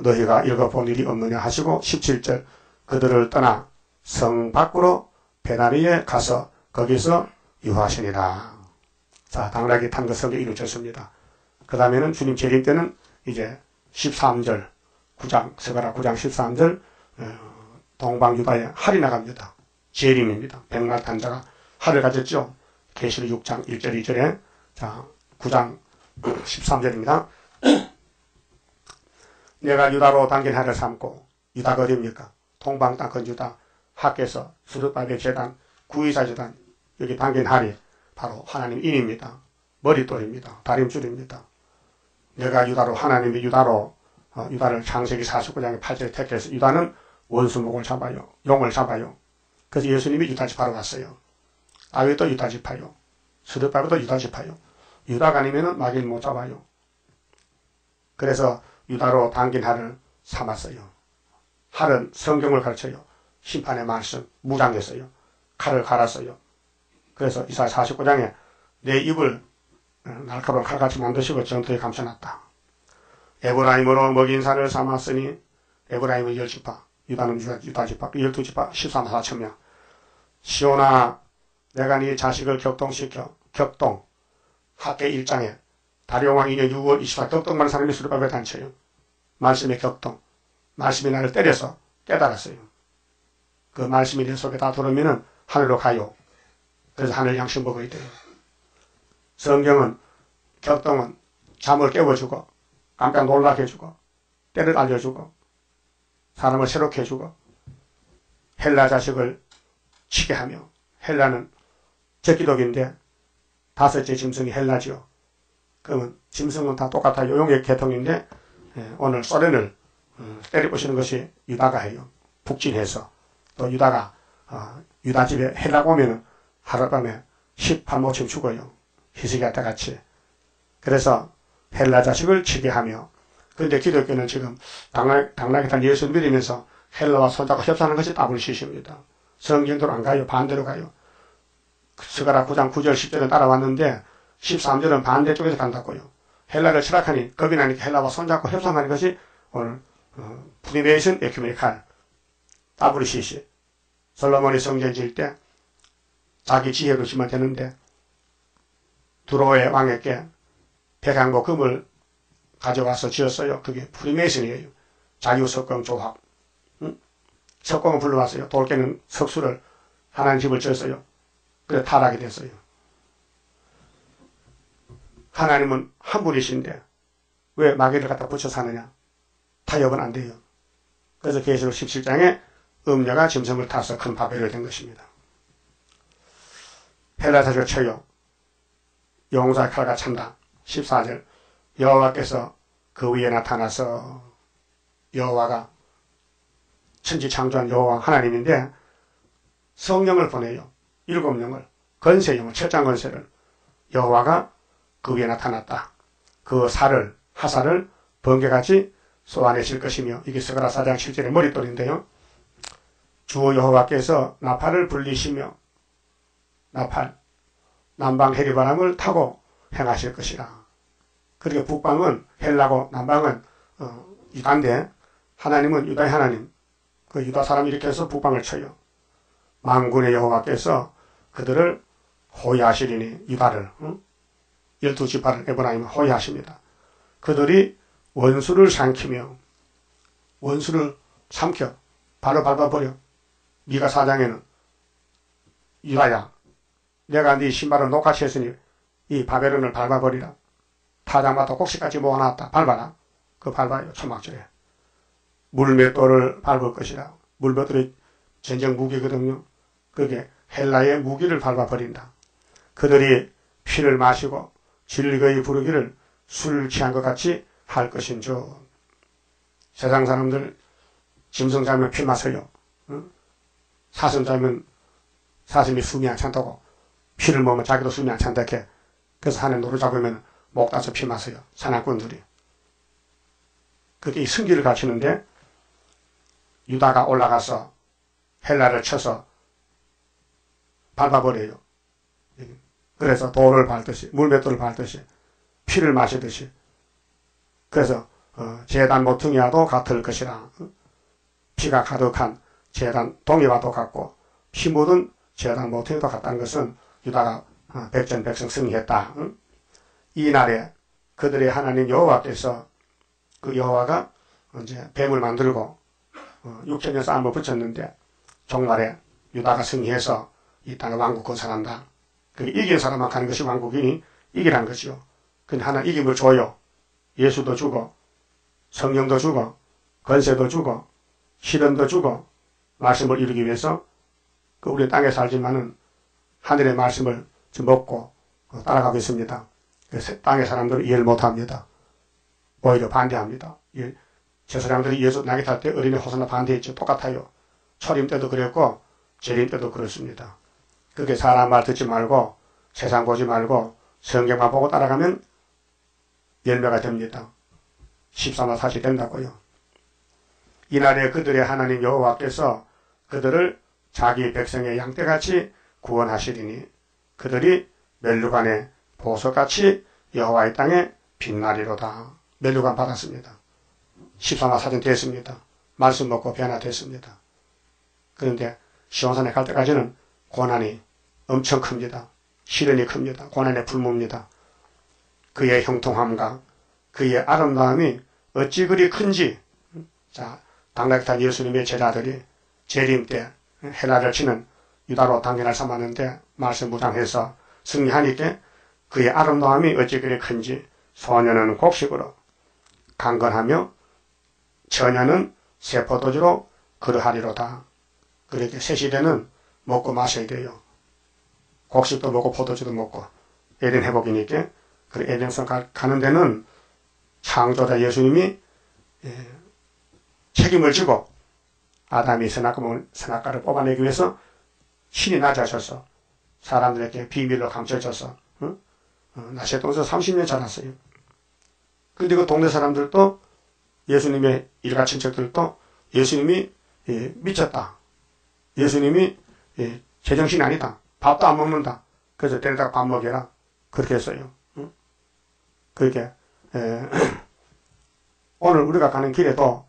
너희가 읽어본 일이 없느냐 하시고 17절 그들을 떠나 성 밖으로 베나리에 가서 거기서 유하시니라. 자, 당나귀 탄 그 성경이 이루어졌습니다. 그 다음에는 주님 재림 때는 이제 13절 서가라 9장 13절 동방유다에 할이 나갑니다. 재림입니다. 백날 탄자가 할을 가졌죠. 계시록 6장 1절 2절에 자 9장 13절입니다. 내가 유다로 당긴 할을 삼고 유다가 어디입니까? 동방 땅큰 유다 학께서 수르바벨 재단 구이사 재단 여기 당긴 할이 바로 하나님 인입니다. 머릿돌입니다. 다림줄입니다. 내가 유다로 하나님이 유다를 창세기 49장의 8절에 택해서 유다는 원수목을 잡아요. 용을 잡아요. 그래서 예수님이 유다 지파로 왔어요. 다윗도 유다 지파요. 스룹바벨도 유다 지파요. 유다가 아니면은 마귀를 못 잡아요. 그래서 유다로 당긴 할을 삼았어요. 할은 성경을 가르쳐요. 심판의 말씀, 무장했어요. 칼을 갈았어요. 그래서 이사야 49장에 내 입을 날카로운 칼같이 만드시고 전투에 감춰놨다. 에브라임으로 먹인 산을 삼았으니 에브라임은 10지파, 유다는 유다지파, 12지파 13만 4천명. 시온아 내가 네 자식을 격동시켜 학계 1장에 다리옹왕 2년 6월 24일 격동만 사람이 수르바벨 단체요. 말씀의 격동. 말씀이 나를 때려서 깨달았어요. 그 말씀이 내 속에 다 들어오면은 하늘로 가요. 그래서 하늘 양식 먹어야 돼요. 성경은 격동은 잠을 깨워주고 깜짝 놀라게 해주고 때를 알려주고 사람을 새롭게 해주고 헬라 자식을 치게 하며 헬라는 제기독인데 다섯째 짐승이 헬라지요. 그러면 짐승은 다 똑같아요. 용의 계통인데 오늘 소련을 때려보시는 것이 유다가 해요. 북진해서 또 유다가 유다 집에 헬라가 오면은 하룻밤에 18모침 죽어요. 히스기야 때같이. 그래서 헬라 자식을 치게 하며 그런데 기독교는 지금 당나귀 탄 예수 믿으면서 헬라와 손잡고 협상하는 것이 WCC입니다. 성경대로 안 가요. 반대로 가요. 스가랴 9장 9절 10절은 따라왔는데 13절은 반대쪽에서 간다고요. 헬라를 철학하니 겁이 나니까 헬라와 손잡고 협상하는 것이 오늘 프리메이션 에큐메니칼 WCC. 솔로몬이 성전 지을 때 자기 지혜로 지면 되는데 두로의 왕에게 백향목 금을 가져와서 지었어요. 그게 프리메이션이에요. 자유석공 조합. 석공을 불러왔어요. 돌 깨는 석수를 하나님 집을 지었어요. 그래 타락이 됐어요. 하나님은 한 분이신데 왜 마귀를 갖다 붙여 사느냐? 타협은 안 돼요. 그래서 계시록 17장에 음녀가 짐승을 타서 큰 바벨이 된 것입니다. 헬라 자식을 쳐요. 용사의 칼과 찬다. 14절 여호와께서 그 위에 나타나서 여호와가 천지 창조한 여호와 하나님인데 성령을 보내요. 7영을 건세영을 철장 건세를 여호와가 그 위에 나타났다. 그 하사를 번개같이 쏘아내실 것이며 이게 스가랴 4장 7절의 머릿돌인데요. 주 여호와께서 나팔을 불리시며 나팔 남방 해리바람을 타고 행하실 것이라. 그리고 북방은 헬라고 남방은 유다인데 하나님은 유다의 하나님, 그 유다 사람이 이렇게 해서 북방을 쳐요. 만군의 여호와께서 그들을 호위하시리니, 유다를 12지파를 에브라임을 호위하십니다. 그들이 원수를 삼키며, 원수를 삼켜 발로 밟아버려. 미가 4장에는 유다야, 내가 네 신발을 녹같이 했으니 이 바벨론을 밟아버리라. 타작마다 곡식까지 모아놨다. 밟아라. 그 밟아요. 초막절에. 물맷돌을 밟을 것이라. 물맷돌이 전쟁 무기거든요. 그게 헬라의 무기를 밟아버린다. 그들이 피를 마시고 즐거이 부르기를 술 취한 것 같이 할 것인즉. 세상 사람들 짐승 잡으면 피 마셔요. 사슴 잡으면 사슴이 숨이 안 찬다고 피를 먹으면 자기도 숨이 안 찬다 이렇게. 그래서 산에 노루 잡으면 목 따서 피 마셔요. 사냥꾼들이. 그게 이 승기를 갖추는데 유다가 올라가서 헬라를 쳐서 밟아버려요. 그래서 돌을 밟듯이, 물맷돌을 밟듯이, 피를 마시듯이. 그래서 제단 모퉁이와도 같을 것이라. 피가 가득한 제단 동이와도 같고 피 묻은 제단 모퉁이도 같다는 것은 유다가 백전백승 승리했다. 이 날에 그들의 하나님 여호와께서, 그 여호와가 이제 뱀을 만들고 6천년 싸움을 붙였는데 종말에 유다가 승리해서 이 땅에 왕국 건설한다. 그 이긴 사람만 가는 것이 왕국이니 이기란 것이요. 근데 하나 이김을 줘요. 예수도 주고 성령도 주고 권세도 주고 시련도 주고 말씀을 이루기 위해서 그 우리 땅에 살지만은 하늘의 말씀을 먹고 따라가고 있습니다. 땅의 사람들은 이해를 못합니다. 오히려 반대합니다. 제사장들이 예수 나귀 탈 때 어린이 호산나 반대했죠. 똑같아요. 초림 때도 그랬고 재림 때도 그렇습니다. 그렇게 사람 말 듣지 말고 세상 보지 말고 성경만 보고 따라가면 열매가 됩니다. 13화 사실 된다고요. 이날에 그들의 하나님 여호와께서 그들을 자기 백성의 양떼같이 구원하시리니 그들이 멜루간의 보석같이 여호와의 땅에 빛나리로다. 멜루간 받았습니다. 13화 사전 됐습니다. 말씀 먹고 변화됐습니다. 그런데 시온산에 갈 때까지는 고난이 엄청 큽니다. 시련이 큽니다. 고난의 불무입니다. 그의 형통함과 그의 아름다움이 어찌 그리 큰지. 자, 당나귀 탄 예수님의 제자들이 재림 때 헬라를 치는 유다로 당견을 삼았는데 말씀 무장해서 승리하니까 그의 아름다움이 어찌 그리 큰지. 소녀는 곡식으로 강건하며 처녀는 새 포도주로 그러하리로다. 그렇게 새 시대는 먹고 마셔야 돼요. 곡식도 먹고 포도주도 먹고 에덴 회복이니까. 그 에덴성 가는 데는 창조자 예수님이 책임을 지고 아담이 선악과를 뽑아내기 위해서 신이 낮아져서 사람들에게 비밀로 감춰져서 나시의 동에서 30년 자랐어요. 그런데 그 동네 사람들도 예수님의 일가 친척들도 예수님이 미쳤다. 예수님이 제정신이 아니다. 밥도 안 먹는다. 그래서 데려다가 밥 먹여라. 그렇게 했어요. 그렇게 오늘 우리가 가는 길에도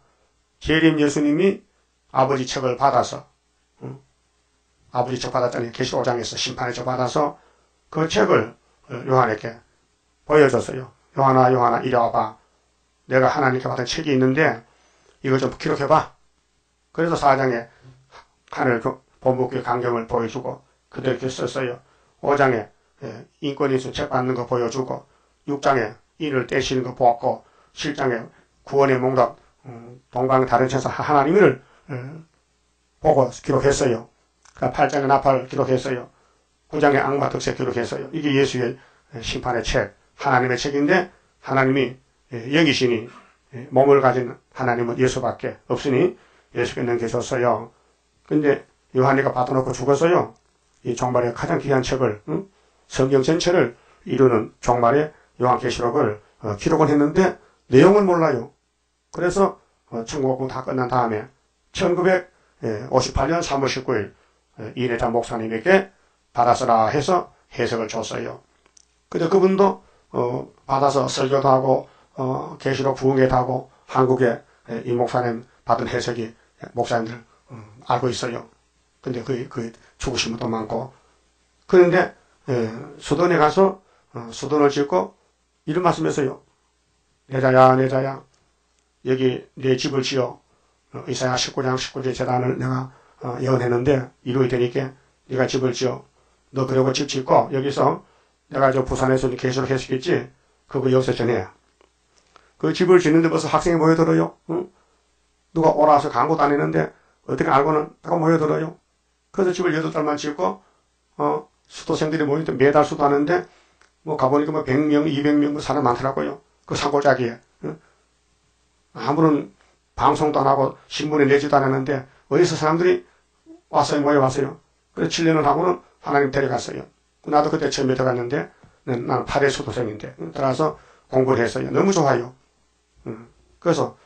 재림 예수님이 아버지 척을 받아서 아버지 척 받았더니 계시록 5장에서 심판의 척 받아서 그 책을 요한에게 보여줬어요. 요한아 이리 와봐. 내가 하나님께 받은 책이 있는데 이거 좀 기록해봐. 그래서 4장에 하늘 본국의 강경을 보여주고 그들에게 썼어요. 5장에 인권인수 책 받는 거 보여주고 6장에 인을 떼시는 거 보았고 7장에 구원의 목록 동방 다른 천사 하나님을 보고 기록했어요. 8장에 나팔 기록했어요. 9장에 악마 득세 기록했어요. 이게 예수의 심판의 책, 하나님의 책인데 하나님이 영이시니 몸을 가진 하나님은 예수밖에 없으니 예수께 넘겨줬어요. 근데 요한이가 받아놓고 죽었어요. 이 종말의 가장 귀한 책을 성경 전체를 이루는 종말의 요한계시록을 기록을 했는데 내용을 몰라요. 그래서 천국공부 다 끝난 다음에 58년 3월 19일 이래자 목사님에게 받아서라 해서 해석을 줬어요. 근데 그분도 받아서 설교도 하고 계시록 부흥회도 하고 한국에 이 목사님 받은 해석이 목사님들 알고 있어요. 근데 그 죽으신 분도 많고. 그런데 수돈에 가서 수돈을 짓고 이런 말씀했어요. 내 자야 여기 내 집을 지어 이사야 19장 19절 재단을 내가 예언했는데 이루어야 되니까 네가 집을 지어. 너 그러고 집 짓고 여기서 내가 저 부산에서 계시록 해석했지. 그거 여기서 전해. 그 집을 짓는데 벌써 학생이 모여들어요. 응? 누가 오라서 광고 다니는데 어떻게 알고는 다 모여들어요. 그래서 집을 8달만 짓고 수도생들이 모이는데 매달 수도하는데 뭐 가보니까 뭐 100명, 200명 뭐 사람 많더라고요. 그 산골짜기에. 응? 아무런 방송도 안 하고 신문에 내지도 않았는데 어디서 사람들이 왔어요. 모여왔어요. 그래서 7년을 하고는 하나님 데려갔어요. 나도 그때 처음에 들어갔는데 나는 8회 수도생인데 들어가서 공부를 했어요. 너무 좋아요. 그래서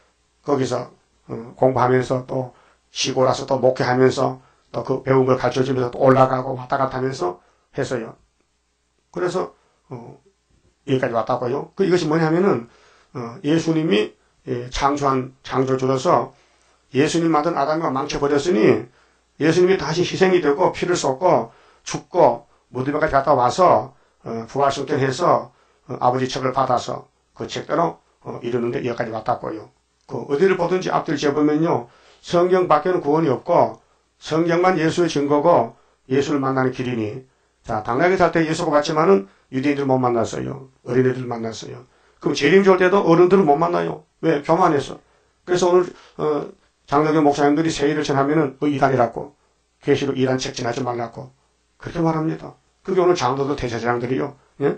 거기서 공부하면서 또 쉬고 나서 또 목회하면서 또 그 배운 걸 가르쳐주면서 또 올라가고 왔다 갔다 하면서 했어요. 그래서 여기까지 왔다고요. 이것이 뭐냐면은 예수님이 창조한 창조주로서 예수님 만든 아담과 망쳐버렸으니 예수님이 다시 희생이 되고 피를 쏟고 죽고 무덤에까지 갔다 와서 부활승천해서 아버지 책을 받아서 그 책대로 이루는데 여기까지 왔다고요. 어디를 보든지 앞뒤를 재보면요. 성경 밖에는 구원이 없고 성경만 예수의 증거고 예수를 만나는 길이니. 자, 당나귀 살 때 예수가 봤지만은 유대인들 못 만났어요. 어린애들 만났어요. 그럼 재림 줄 때도 어른들은 못 만나요. 왜? 교만해서. 그래서 오늘 장로교 목사님들이 세일을 전하면은 이단이라고 계시록 이단 책 지나지 말라고 그렇게 말합니다. 그게 오늘 장로들 대제사장들이요. 예?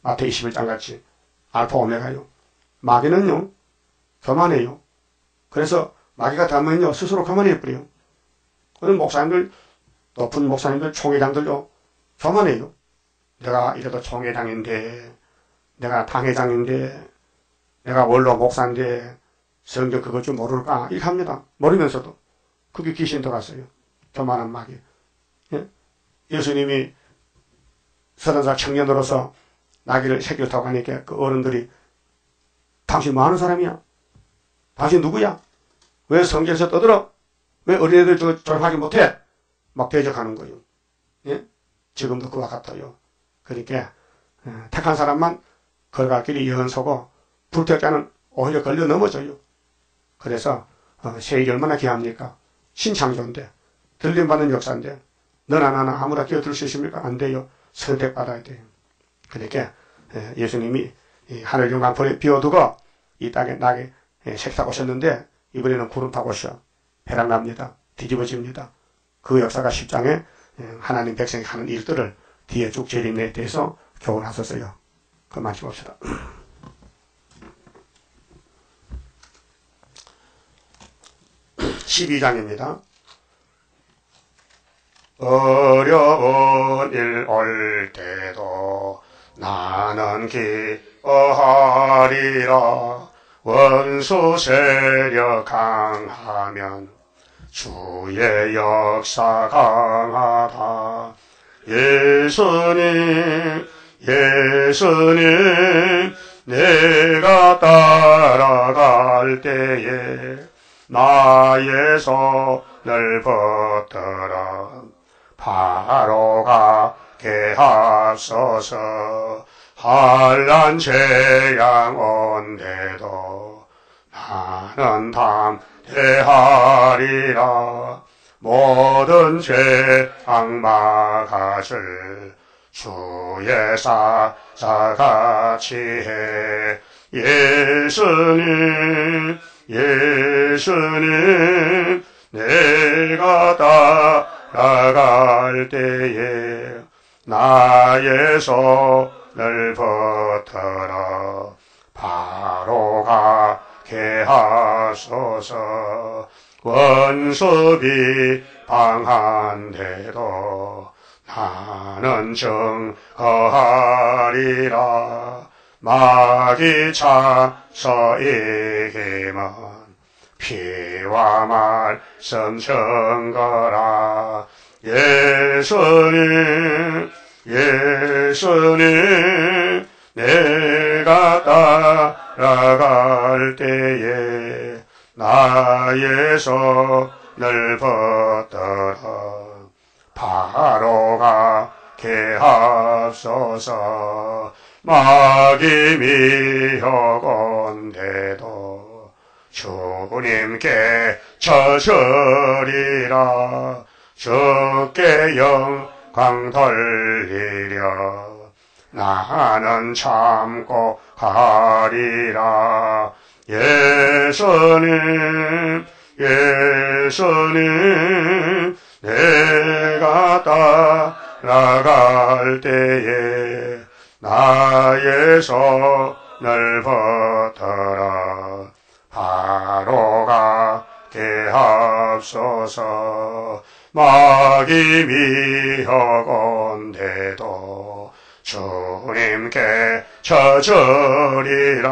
마태 21장 같이 알파 오메가요. 마귀는요. 교만해요. 그래서 마귀가 닮으면요. 스스로 교만해버려요. 오늘 목사님들 높은 목사님들 총회장들요. 교만해요. 내가 이래도 총회장인데 내가 당회장인데 내가 원로 목사인데 성경 그것 좀 모를까 이렇게 합니다. 모르면서도 그게 귀신 들어갔어요. 교만한 마귀. 예? 예수님이 30살 청년으로서 나귀를 새끼를 타고 가니까 그 어른들이 당신 뭐 하는 사람이야? 당신 누구야? 왜 성경에서 떠들어? 왜 어린애들 졸업하지 못해? 막 대적하는 거예요. 예? 지금도 그와 같아요. 그러니까 택한 사람만 걸어갈 길이 연소고 불택자는 오히려 걸려 넘어져요. 그래서 세일이 얼마나 귀합니까? 신창조인데 들림받는 역사인데 너나 나나 아무나 끼어들 수 있습니까? 안 돼요. 선택받아야 돼요. 그러니까 예수님이 하늘 영광 비워두고 이 땅에 나게 색 타고 오셨는데 이번에는 구름 타고 오셔. 배락납니다. 뒤집어집니다. 그 역사가 10장에 하나님 백성이 하는 일들을 뒤에 쭉 재림에 대해서 교훈하셨어요. 그만 봅시다. 12장입니다. 어려운 일 올 때도 나는 기뻐하리라. 원수 세력 강하면 주의 역사 강하다. 예수님 내가 따라갈 때에 나의 손을 붙들어 바로 가게 하소서. 환난 재앙 온데도 나는 담대하리라. 모든 재앙 막아줄 주의 사자같이 해. 예수님 내가 따라갈 때에 나의 손을 붙들어 바로 가게 하소서. 원수 비방한데도 나는 증거하리라. 마귀 차서 이기면 피와 말씀 증거라. 예수님 예수님 내가 따라갈 때에 나의 손을 붙들어 바로 가게 하소서. 마귀 미혹온데도 주님께 처으리라. 주께 영광 돌리려 나는 참고 가리라. 예수님 예수님 내가 따라갈 때에 나의 손을 붙들어 바로 가게 하소서. 마귀 미혹온데도 주님께 처으리라.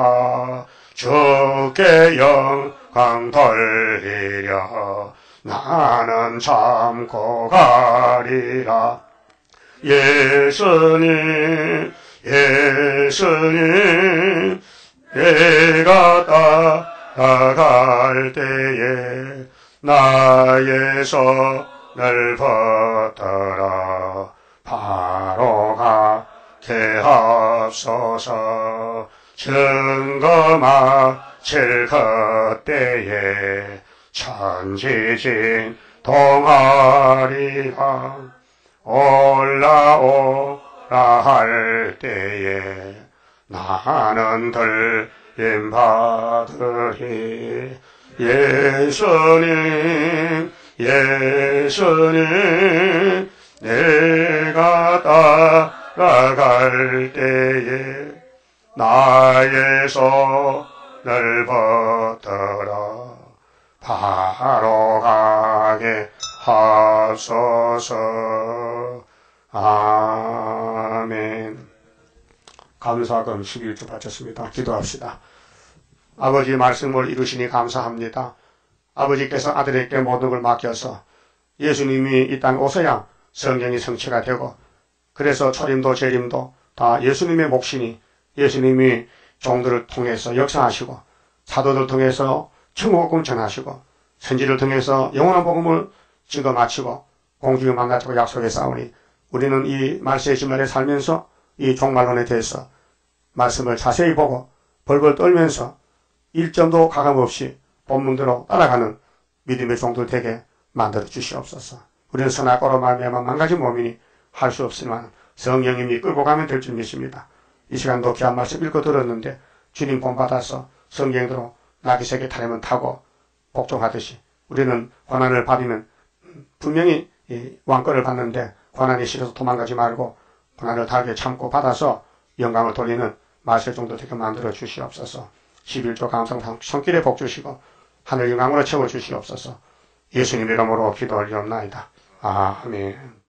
주께 영광 돌리려 나는 참고 가리라. 예수님 예수님 내가 따라갈 때에 나의 손을 붙들어 바로 가게 하소서. 증거 마칠 그때에 천지진 동아리가 올라오라 할 때에 나는 들림 받으리. 예수님 예수님 내가 따라갈 때에 나의 손을 붙들어 바로 가게 하소서. 아멘. 감사금 11주 바쳤습니다. 기도합시다. 아버지 말씀을 이루시니 감사합니다. 아버지께서 아들에게 모든 걸 맡겨서 예수님이 이 땅에 오셔야 성경이 성취가 되고, 그래서 초림도 재림도 다 예수님의 몫이니 예수님이 종들을 통해서 역사하시고 사도들 통해서 천국복음 전하시고 선지를 통해서 영원한 복음을 찍어 마치고 공중에 만나자고 약속했사오니 우리는 이 말세의 주말에 살면서 이 종말론에 대해서 말씀을 자세히 보고 벌벌 떨면서 일점도 가감없이 본문대로 따라가는 믿음의 종들 되게 만들어 주시옵소서. 우리는 선악과로 말미암아 망가진 몸이니 할 수 없지만 성령님이 끌고 가면 될 줄 믿습니다. 이 시간도 귀한 말씀 읽고 들었는데 주님 본받아서 성경대로 나귀새끼 타려면 타고 복종하듯이 우리는 고난을 받으면 분명히 왕권을 받는데 고난이 싫어서 도망가지 말고 고난을 달게 참고 받아서 영광을 돌리는 말세 정도 되게 만들어 주시옵소서. 11조 감성 손길에 복 주시고 하늘 영광으로 채워 주시옵소서. 예수님 이름으로 기도 올리옵나이다. 아멘.